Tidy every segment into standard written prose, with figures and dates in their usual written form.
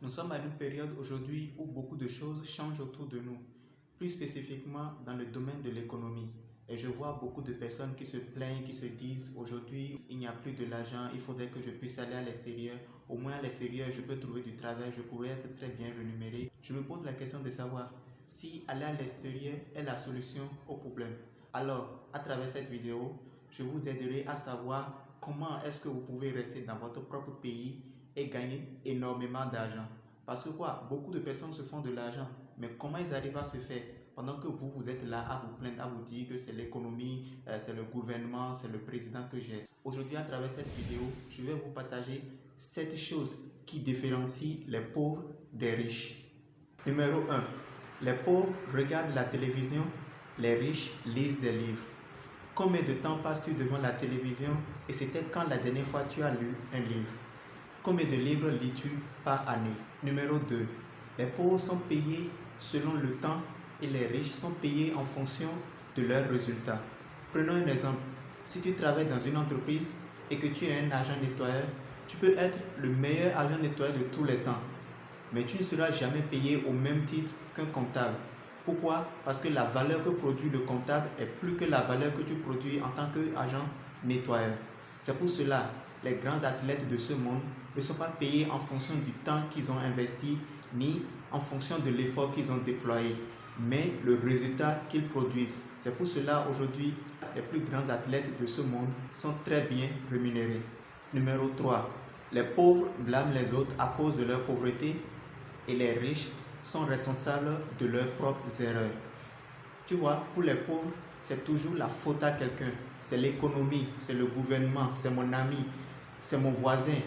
Nous sommes à une période aujourd'hui où beaucoup de choses changent autour de nous, plus spécifiquement dans le domaine de l'économie. Et je vois beaucoup de personnes qui se plaignent, qui se disent aujourd'hui il n'y a plus de l'argent, il faudrait que je puisse aller à l'extérieur. Au moins à l'extérieur, je peux trouver du travail, je pourrais être très bien rémunéré. Je me pose la question de savoir si aller à l'extérieur est la solution au problème. Alors, à travers cette vidéo, je vous aiderai à savoir comment est-ce que vous pouvez rester dans votre propre pays et gagner énormément d'argent. Parce que quoi, beaucoup de personnes se font de l'argent, mais comment ils arrivent à se faire pendant que vous êtes là à vous plaindre, à vous dire que c'est l'économie, c'est le gouvernement, c'est le président que j'ai. Aujourd'hui, à travers cette vidéo, je vais vous partager 7 choses qui différencient les pauvres des riches. Numéro 1. Les pauvres regardent la télévision, les riches lisent des livres. Combien de temps passes-tu devant la télévision et c'était quand la dernière fois tu as lu un livre? Combien de livres lis-tu par année? Numéro 2. Les pauvres sont payés selon le temps et les riches sont payés en fonction de leurs résultats. Prenons un exemple. Si tu travailles dans une entreprise et que tu es un agent nettoyeur, tu peux être le meilleur agent nettoyeur de tous les temps. Mais tu ne seras jamais payé au même titre qu'un comptable. Pourquoi? Parce que la valeur que produit le comptable est plus que la valeur que tu produis en tant qu'agent nettoyeur. C'est pour cela les grands athlètes de ce monde ne sont pas payés en fonction du temps qu'ils ont investi ni en fonction de l'effort qu'ils ont déployé, mais le résultat qu'ils produisent. C'est pour cela aujourd'hui les plus grands athlètes de ce monde sont très bien rémunérés. Numéro 3. Les pauvres blâment les autres à cause de leur pauvreté et les riches sont responsables de leurs propres erreurs. Tu vois, pour les pauvres, c'est toujours la faute à quelqu'un. C'est l'économie, c'est le gouvernement, c'est mon ami, c'est mon voisin.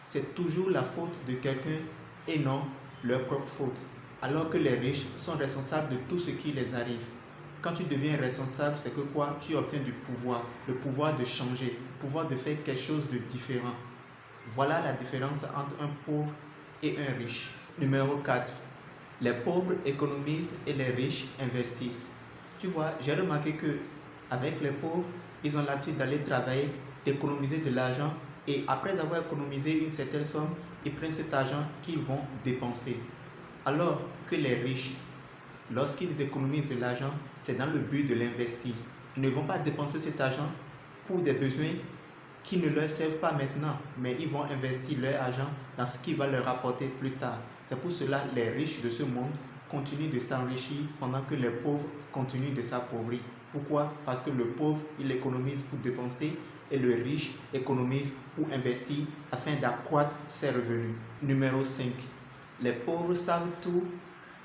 C'est toujours la faute de quelqu'un et non leur propre faute. Alors que les riches sont responsables de tout ce qui les arrive. Quand tu deviens responsable, c'est que quoi? Tu obtiens du pouvoir, le pouvoir de changer, le pouvoir de faire quelque chose de différent. Voilà la différence entre un pauvre et un riche. Numéro 4. Les pauvres économisent et les riches investissent. Tu vois, j'ai remarqué que avec les pauvres, ils ont l'habitude d'aller travailler, d'économiser de l'argent et après avoir économisé une certaine somme, ils prennent cet argent qu'ils vont dépenser. Alors que les riches, lorsqu'ils économisent de l'argent, c'est dans le but de l'investir. Ils ne vont pas dépenser cet argent pour des besoins qui ne leur servent pas maintenant, mais ils vont investir leur argent dans ce qui va leur rapporter plus tard. C'est pour cela que les riches de ce monde continuent de s'enrichir pendant que les pauvres continuent de s'appauvrir. Pourquoi? Parce que le pauvre, il économise pour dépenser et le riche économise pour investir afin d'accroître ses revenus. Numéro 5. Les pauvres savent tout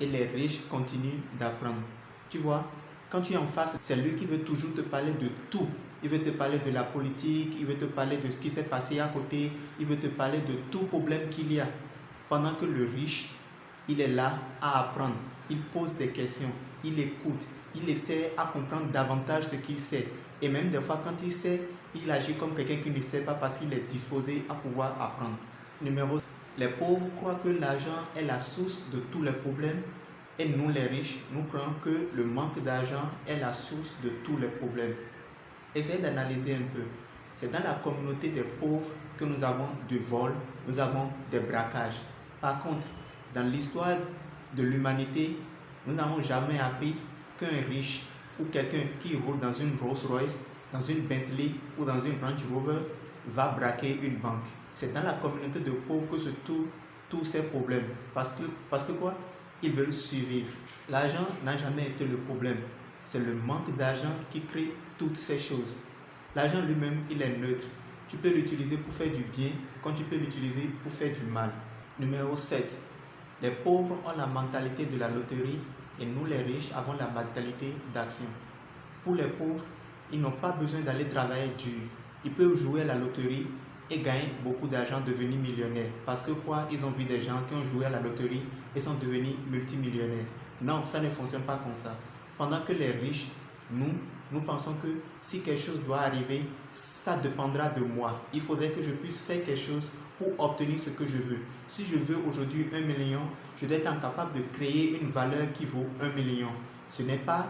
et les riches continuent d'apprendre. Tu vois, quand tu es en face, c'est lui qui veut toujours te parler de tout. Il veut te parler de la politique, il veut te parler de ce qui s'est passé à côté, il veut te parler de tout problème qu'il y a. Pendant que le riche, il est là à apprendre, il pose des questions, il écoute, il essaie à comprendre davantage ce qu'il sait. Et même des fois, quand il sait, il agit comme quelqu'un qui ne sait pas parce qu'il est disposé à pouvoir apprendre. Numéro 6. Les pauvres croient que l'argent est la source de tous les problèmes et nous, les riches, nous croyons que le manque d'argent est la source de tous les problèmes. Essayez d'analyser un peu. C'est dans la communauté des pauvres que nous avons du vol, nous avons des braquages. Par contre, dans l'histoire de l'humanité, nous n'avons jamais appris qu'un riche ou quelqu'un qui roule dans une Rolls-Royce, dans une Bentley ou dans une Range Rover va braquer une banque. C'est dans la communauté de pauvres que se trouvent tous ces problèmes. Parce que quoi? Ils veulent survivre. L'argent n'a jamais été le problème. C'est le manque d'argent qui crée toutes ces choses. L'argent lui-même, il est neutre. Tu peux l'utiliser pour faire du bien, comme tu peux l'utiliser pour faire du mal. Numéro 7. Les pauvres ont la mentalité de la loterie et nous, les riches, avons la mentalité d'action. Pour les pauvres, ils n'ont pas besoin d'aller travailler dur. Ils peuvent jouer à la loterie et gagner beaucoup d'argent, devenir millionnaires. Parce que quoi? Ils ont vu des gens qui ont joué à la loterie et sont devenus multimillionnaires. Non, ça ne fonctionne pas comme ça. Pendant que les riches, nous pensons que si quelque chose doit arriver, ça dépendra de moi. Il faudrait que je puisse faire quelque chose pour obtenir ce que je veux. Si je veux aujourd'hui 1 million, je dois être capable de créer une valeur qui vaut 1 million. Ce n'est pas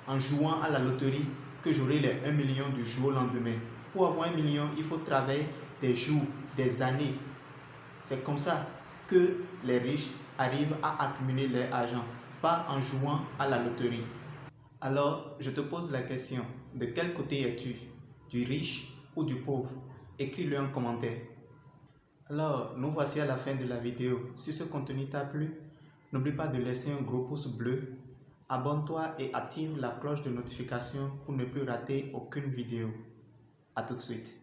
en jouant à la loterie que j'aurai les 1 million du jour au lendemain. Pour avoir 1 million, il faut travailler des jours, des années. C'est comme ça. que les riches arrivent à accumuler leur argent, pas en jouant à la loterie. Alors, je te pose la question, de quel côté es-tu? Du riche ou du pauvre? Écris-le en commentaire. Alors, nous voici à la fin de la vidéo. Si ce contenu t'a plu, n'oublie pas de laisser un gros pouce bleu. Abonne-toi et active la cloche de notification pour ne plus rater aucune vidéo. À tout de suite.